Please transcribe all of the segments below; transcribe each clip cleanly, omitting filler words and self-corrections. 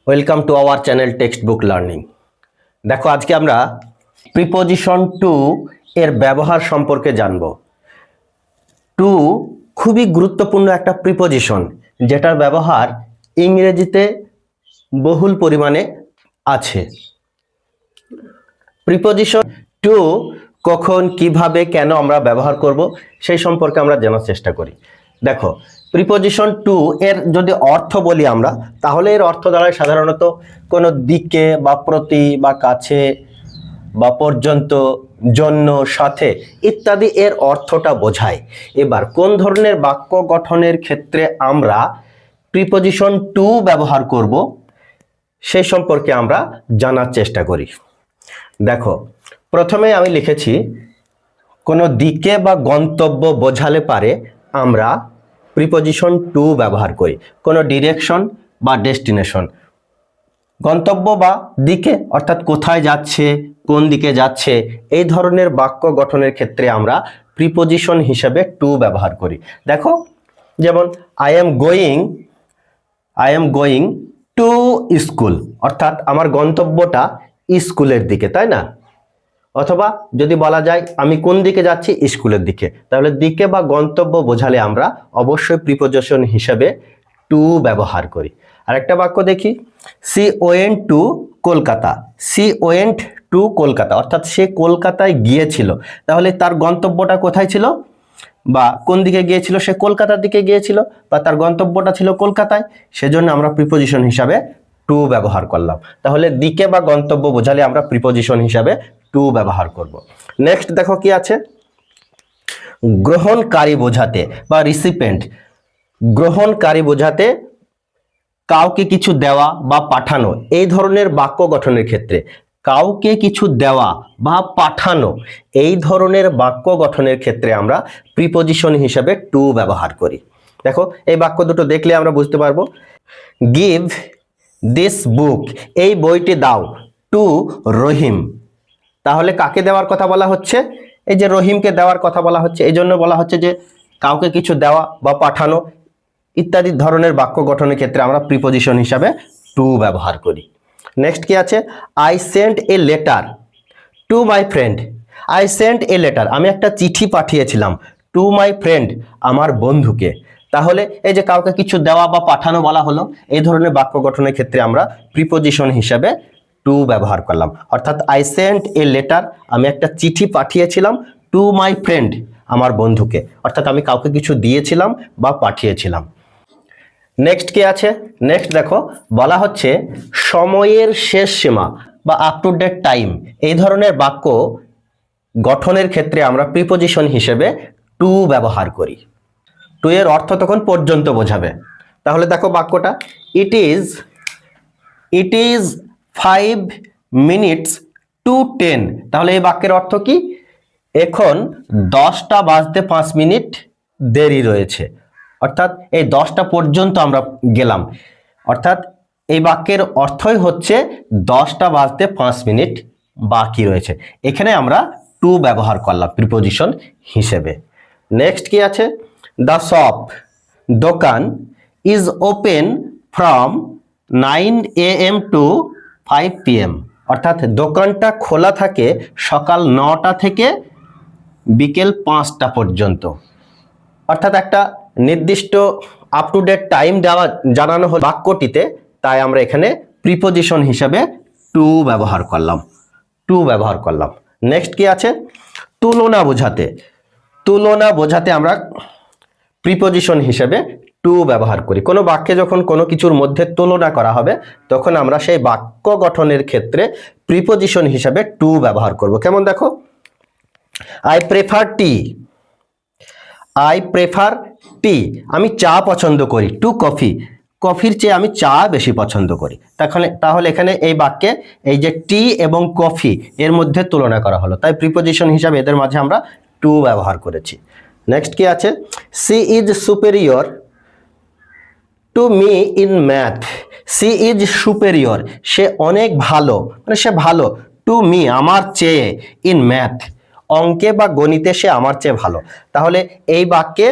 Welcome to our channel text book learning. দেখো আজকে আমরা প্রিপোজিশন টু এর ব্যবহার সম্পর্কে জানব। টু খুবই গুরুত্বপূর্ণ একটা প্রিপোজিশন, যেটার ব্যবহার ইংরেজিতে বহুল পরিমাণে আছে। প্রিপোজিশন টু কখন, কিভাবে, কেন আমরা ব্যবহার করব সেই সম্পর্কে আমরা জানার চেষ্টা করি। দেখো, প্রিপোজিশন টু এর যদি অর্থ বলি আমরা, তাহলে এর অর্থ দাঁড়ায় সাধারণত কোনো দিকে বা প্রতি বা কাছে বা পর্যন্ত, জন্য, সাথে ইত্যাদি এর অর্থটা বোঝায়। এবার কোন ধরনের বাক্য গঠনের ক্ষেত্রে আমরা প্রিপোজিশন টু ব্যবহার করব সেই সম্পর্কে আমরা জানার চেষ্টা করি। দেখো, প্রথমে আমি লিখেছি কোনো দিকে বা গন্তব্য বোঝালে পারে আমরা প্রিপোজিশন টু ব্যবহার করি। কোনো ডিরেকশন বা ডেস্টিনেশন, গন্তব্য বা দিকে অর্থাৎ কোথায় যাচ্ছে, কোন দিকে যাচ্ছে, এই ধরনের বাক্য গঠনের ক্ষেত্রে আমরা প্রিপোজিশন হিসেবে টু ব্যবহার করি। দেখো, যেমন I am going to school, অর্থাৎ আমার গন্তব্যটা স্কুলের দিকে, তাই না? অথবা যদি বলা যায় আমি কোন দিকে যাচ্ছি, স্কুলের দিকে, তাহলে দিকে বা গন্তব্য বোঝালে আমরা অবশ্যই প্রিপোজিশন হিসেবে টু ব্যবহার করি। আরেকটা বাক্য দেখি, she went to Kolkata. She went to Kolkata অর্থাৎ সে কলকাতায় গিয়েছিল, তাহলে তার গন্তব্যটা কোথায় ছিল বা কোন দিকে গিয়েছিল? সে কলকাতার দিকে গিয়েছিল বা তার গন্তব্যটা ছিল কলকাতায়, সেজন্য আমরা প্রিপোজিশন হিসাবে টু ব্যবহার করলাম। তাহলে দিকে বা গন্তব্য বোঝালে আমরা প্রিপোজিশন হিসাবে টু ব্যবহার করব। নেক্সট দেখো কি আছে, গ্রহণকারী বোঝাতে বা রিসিপেন্ট, গ্রহণকারী বোঝাতে কাউকে কিছু দেওয়া বা পাঠানো, এই ধরনের বাক্য গঠনের ক্ষেত্রে কাউকে কিছু দেওয়া বা পাঠানো, এই ধরনের বাক্য গঠনের ক্ষেত্রে আমরা প্রিপোজিশন হিসেবে টু ব্যবহার করি। দেখো, এই বাক্য দুটো দেখলে আমরা বুঝতে পারবো। গিভ দিস বুক, এই বইটি দাও, টু রহিম, তাহলে কাকে দেওয়ার কথা বলা হচ্ছে? এই যে রহিমকে দেওয়ার কথা বলা হচ্ছে, এই জন্য বলা হচ্ছে যে কাউকে কিছু দেওয়া বা পাঠানো ইত্যাদি ধরনের বাক্য গঠনের ক্ষেত্রে আমরা প্রিপোজিশন হিসাবে টু ব্যবহার করি। নেক্সট কি আছে, I sent a letter to my friend. I sent a letter, আমি একটা চিঠি পাঠিয়েছিলাম, টু মাই ফ্রেন্ড, আমার বন্ধুকে। তাহলে এই যে কাউকে কিছু দেওয়া বা পাঠানো বলা হলো, এই ধরনের বাক্য গঠনের ক্ষেত্রে আমরা প্রিপোজিশন হিসাবে টু ব্যবহার করলাম। অর্থাৎ আই সেন্ট এ লেটার, আমি একটা চিঠি পাঠিয়েছিলাম, টু মাই ফ্রেন্ড, আমার বন্ধুকে, অর্থাৎ আমি কাউকে কিছু দিয়েছিলাম বা পাঠিয়েছিলাম। নেক্সট কি আছে, নেক্সট দেখো, বলা হচ্ছে সময়ের শেষ সীমা বা আপ টু ডেট টাইম, এই ধরনের বাক্য গঠনের ক্ষেত্রে আমরা প্রিপোজিশন হিসেবে টু ব্যবহার করি। টু এর অর্থ তখন পর্যন্ত বোঝাবে। তাহলে দেখো বাক্যটা, ইট ইজ 5 minutes to 10, তাহলে এই বাক্যের অর্থ কি? এখন 10টা বাজতে 5 মিনিট দেরি রয়েছে, অর্থাৎ এই 10টা পর্যন্ত আমরা গেলাম, অর্থাৎ এই বাক্যের অর্থই হচ্ছে 10টা বাজতে 5 মিনিট বাকি রয়েছে। এখানে আমরা টু ব্যবহার করলাম প্রিপোজিশন হিসেবে। নেক্সট কি আছে, দ্য শপ, দোকান, is open from 9 AM to 5 PM, অর্থাৎ দোকানটা খোলা থাকে সকাল 9টা থেকে বিকেল 5টা পর্যন্ত। অর্থাৎ একটা নির্দিষ্ট আপ টু ডেট টাইম দেওয়া জানানো হলো বাক্যটিতে, তাই আমরা এখানে প্রিপোজিশন হিসেবে টু ব্যবহার করলাম। নেক্সট কি আছে, তুলনা বোঝাতে আমরা প্রিপোজিশন হিসেবে টু ব্যবহার করি। কোনো বাক্যে যখন কোনো কিছুর মধ্যে তুলনা করা হবে, তখন আমরা সেই বাক্য গঠনের ক্ষেত্রে প্রিপোজিশন হিসেবে টু ব্যবহার করব। কেমন দেখো, আই প্রেফার টি, আমি চা পছন্দ করি, টু কফি, কফির চেয়ে আমি চা বেশি পছন্দ করি। তাহলে এখানে এই বাক্যে এই যে টি এবং কফি এর মধ্যে তুলনা করা হলো, তাই প্রিপোজিশন হিসাবে এদের মাঝে আমরা টু ব্যবহার করেছি। নেক্সট কি আছে, she is superior to me in math. She is superior, সে অনেক ভালো, মানে সে ভালো, টু মি, আমার চেয়ে, ইন ম্যাথ, অঙ্কে বা গণিতে সে আমার চেয়ে ভালো। তাহলে এই বাক্যে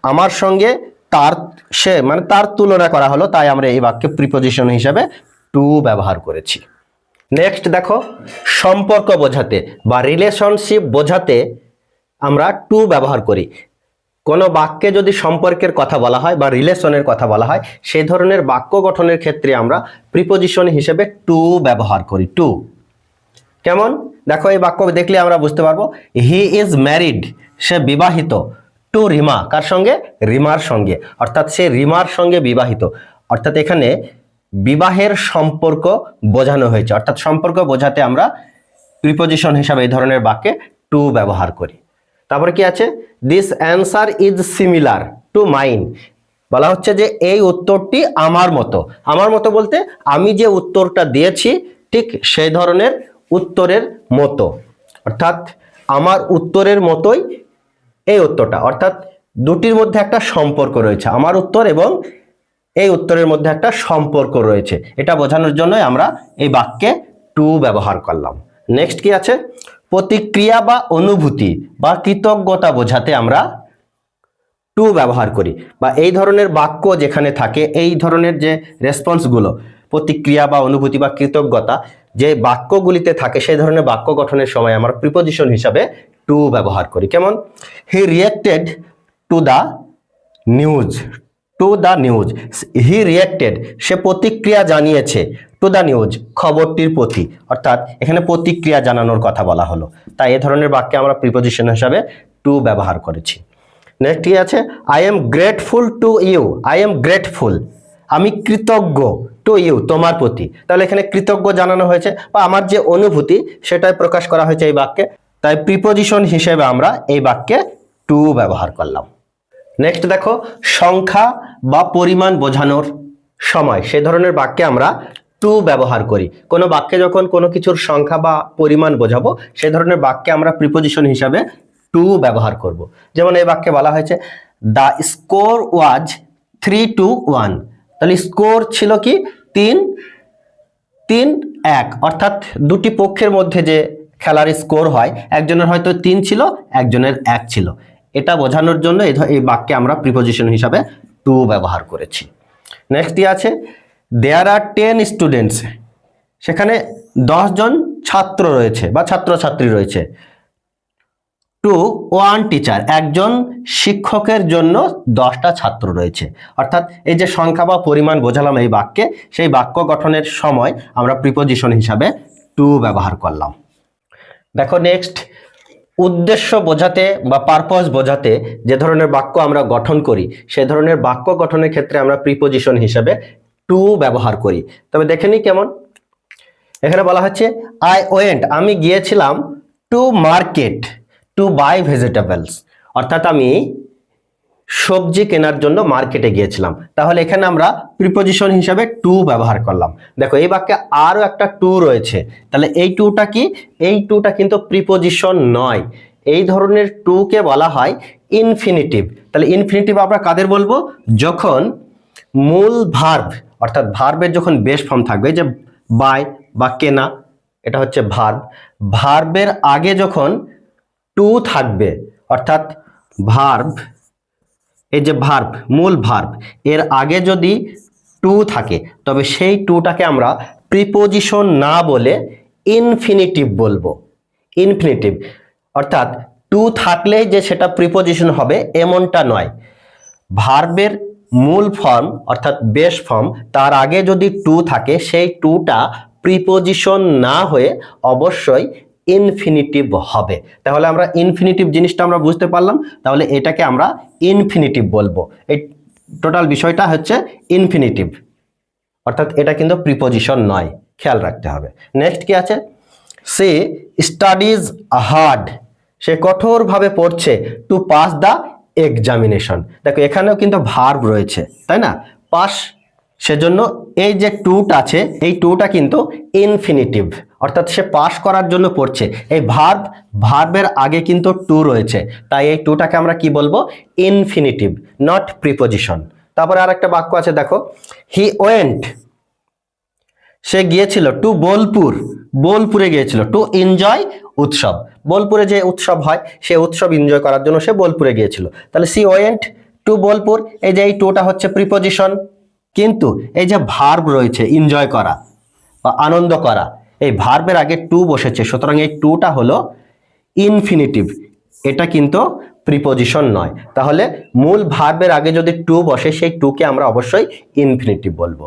আমার সঙ্গে তার তুলনা করা হলো, তাই আমরা এই বাক্যে প্রিপোজিশন হিসাবে টু ব্যবহার করেছি। নেক্সট দেখো, সম্পর্ক বোঝাতে বা রিলেশনশিপ বোঝাতে আমরা টু ব্যবহার করি। কোনো বাক্যে যদি সম্পর্কের কথা বলা হয় বা রিলেশনের কথা বলা হয়, সেই ধরনের বাক্য গঠনের ক্ষেত্রে আমরা প্রিপোজিশন হিসেবে টু ব্যবহার করি। টু কেমন দেখো, এই বাক্য দেখলে আমরা বুঝতে পারবো। হি ইজ ম্যারিড, সে বিবাহিত, টু রিমা, কার সঙ্গে? রিমার সঙ্গে, অর্থাৎ সে রিমার সঙ্গে বিবাহিত। অর্থাৎ এখানে বিবাহের সম্পর্ক বোঝানো হয়েছে, অর্থাৎ সম্পর্ক বোঝাতে আমরা প্রিপোজিশন হিসাবে এই ধরনের বাক্যে টু ব্যবহার করি। তারপরে কি আছে? This answer is similar to mine, বলা হচ্ছে যে এই উত্তরটি আমার মতো। আমার মতো বলতে আমি যে উত্তরটা দিয়েছি ঠিক সেই ধরনের উত্তরের মতো, অর্থাৎ আমার উত্তরের মতোই এই উত্তরটা, অর্থাৎ দুটির মধ্যে একটা সম্পর্ক রয়েছে, আমার উত্তর এবং এই উত্তরের মধ্যে একটা সম্পর্ক রয়েছে। এটা বোঝানোর জন্যই আমরা এই বাক্যে টু ব্যবহার করলাম। নেক্সট কি আছে? প্রতিক্রিয়া বা অনুভূতি বা কৃতজ্ঞতা বোঝাতে আমরা টু ব্যবহার করি, বা এই ধরনের বাক্য যেখানে থাকে, এই ধরনের যে রেসপন্সগুলো, প্রতিক্রিয়া বা অনুভূতি বা কৃতজ্ঞতা যে বাক্যগুলিতে থাকে, সেই ধরনের বাক্য গঠনের সময় আমরা প্রিপোজিশন হিসাবে টু ব্যবহার করি। কেমন? He reacted to the news, to the news. He reacted, সে প্রতিক্রিয়া জানিয়েছে, টু দ্য নিউজ, খবরটির প্রতি, অর্থাৎ এখানে প্রতিক্রিয়া জানানোর কথা বলা হলো, তাই এ ধরনের বাক্যে আমরা প্রিপোজিশন হিসাবে টু ব্যবহার করেছি। নেক্সট কি আছে? I am grateful to you, I am grateful, আমি কৃতজ্ঞ, টু ইউ, তোমার প্রতি। তাহলে এখানে কৃতজ্ঞ জানানো হয়েছে বা আমার যে অনুভূতি সেটাই প্রকাশ করা হয়েছে এই বাক্যে, তাই প্রিপোজিশন হিসেবে আমরা এই বাক্যে টু ব্যবহার করলাম। নেক্সট দেখো, সংখ্যা বা পরিমাণ বোঝানোর সময় সে ধরনের বাক্যে আমরা টু ব্যবহার করি। কোনো বাক্যে যখন কোনো কিছুর সংখ্যা বা পরিমাণ বোঝাবো, সে ধরনের বাক্যে আমরা প্রিপোজিশন হিসাবে টু ব্যবহার করব। যেমন এই বাক্যে বলা হয়েছে দ্য স্কোর ওয়াজ 3-1, তাহলে স্কোর ছিল কি? 3-1, অর্থাৎ দুটি পক্ষের মধ্যে যে খেলার স্কোর হয়, একজনের হয়তো 3 ছিল, একজনের 1 ছিল। এটা বোঝানোর জন্য এই বাক্যে আমরা প্রিপোজিশন হিসাবে টু ব্যবহার করেছি। নেক্সট কি আছে? দেয়ার আর 10 স্টুডেন্টস, সেখানে 10 জন ছাত্র রয়েছে বা ছাত্রছাত্রী রয়েছে। টু ওয়ান টিচার, একজন শিক্ষকের জন্য 10টা ছাত্র রয়েছে। অর্থাৎ এই যে সংখ্যা বা পরিমাণ বোঝালাম এই বাক্যে, সেই বাক্য গঠনের সময় আমরা প্রিপোজিশন হিসাবে টু ব্যবহার করলাম। দেখো নেক্সট, উদ্দেশ্য বোঝাতে বা পারপস বোঝাতে যে ধরনের বাক্য আমরা গঠন করি, সে ধরনের বাক্য গঠনের ক্ষেত্রে আমরা প্রিপোজিশন হিসাবে টু ব্যবহার করি। তবে দেখে নিই কেমন। এখানে বলা হচ্ছে আই ওয়েন্ট, আমি গিয়েছিলাম, to market to by vegetables, অর্থাৎ আমি সবজি কেনার জন্য মার্কেটে গিয়েছিলাম। তাহলে এখানে আমরা প্রিপোজিশন হিসাবে টু ব্যবহার করলাম। দেখো এই বাক্যে আরও একটা টু রয়েছে, তাহলে এই টুটা কি? এই টুটা কিন্তু প্রিপোজিশন নয়, এই ধরনের টুকে বলা হয় ইনফিনিটিভ। তাহলে ইনফিনিটিভ আমরা কাদের বলবো? যখন মূল ভার্ব, অর্থাৎ ভার্বের যখন বেস ফর্ম থাকবে, যে বাই বা কেনা, এটা হচ্ছে ভার্ব, ভার্বের আগে যখন টু থাকবে, অর্থাৎ ভার্ব, এই যে ভার্ব, মূল ভার্ব, এর আগে যদি টু থাকে, তবে সেই টুটাকে আমরা প্রিপোজিশন না বলে ইনফিনিটিভ বলবো। ইনফিনিটিভ, অর্থাৎ টু থাকলেই যে সেটা প্রিপোজিশন হবে এমনটা নয়। ভার্বের মূল ফর্ম অর্থাৎ বেস ফর্ম, তার আগে যদি টু থাকে, সেই টুটা প্রিপোজিশন না হয়ে অবশ্যই ইনফিনিটিভ হবে। তাহলে আমরা ইনফিনিটিভ জিনিসটা আমরা বুঝতে পারলাম, তাহলে এটাকে আমরা ইনফিনিটিভ বলবো। এই টোটাল বিষয়টা হচ্ছে ইনফিনিটিভ, অর্থাৎ এটা কিন্তু প্রিপোজিশন নয়, খেয়াল রাখতে হবে। নেক্সট কি আছে? সে স্টাডিজ হার্ড, সে কঠোরভাবে পড়ছে, টু পাস দ্য এক্সামিনেশন। দেখো এখানেও কিন্তু ভার্ব রয়েছে, তাই না? পাস, সেজন্য এই যে টুটা আছে, এই টুটা কিন্তু ইনফিনিটিভ, অর্থাৎ সে পাস করার জন্য পড়ছে। এই ভার্বের আগে কিন্তু টু রয়েছে, তাই এই টুটাকে আমরা কি বলবো? Infinitive, not preposition. তারপরে আর একটা বাক্য আছে, দেখো হি ওয়েন্ট, সে গিয়েছিল, টু বোলপুর, বোলপুরে গিয়েছিল, টু এনজয় উৎসব। বোলপুরে যে উৎসব হয়, সে উৎসব এনজয় করার জন্য সে বোলপুরে গিয়েছিল। তাহলে সি ওয়েন্ট টু বোলপুর, এই যে এই টুটা হচ্ছে প্রিপোজিশন, কিন্তু এই যে ভার্ব রয়েছে এনজয় করা, বা আনন্দ করা, এই ভার্বের আগে টু বসেছে, সুতরাং এই টুটা হলো ইনফিনিটিভ, এটা কিন্তু প্রিপোজিশন নয়। তাহলে মূল ভার্বের আগে যদি টু বসে সেই টুকে আমরা অবশ্যই ইনফিনিটিভ বলবো।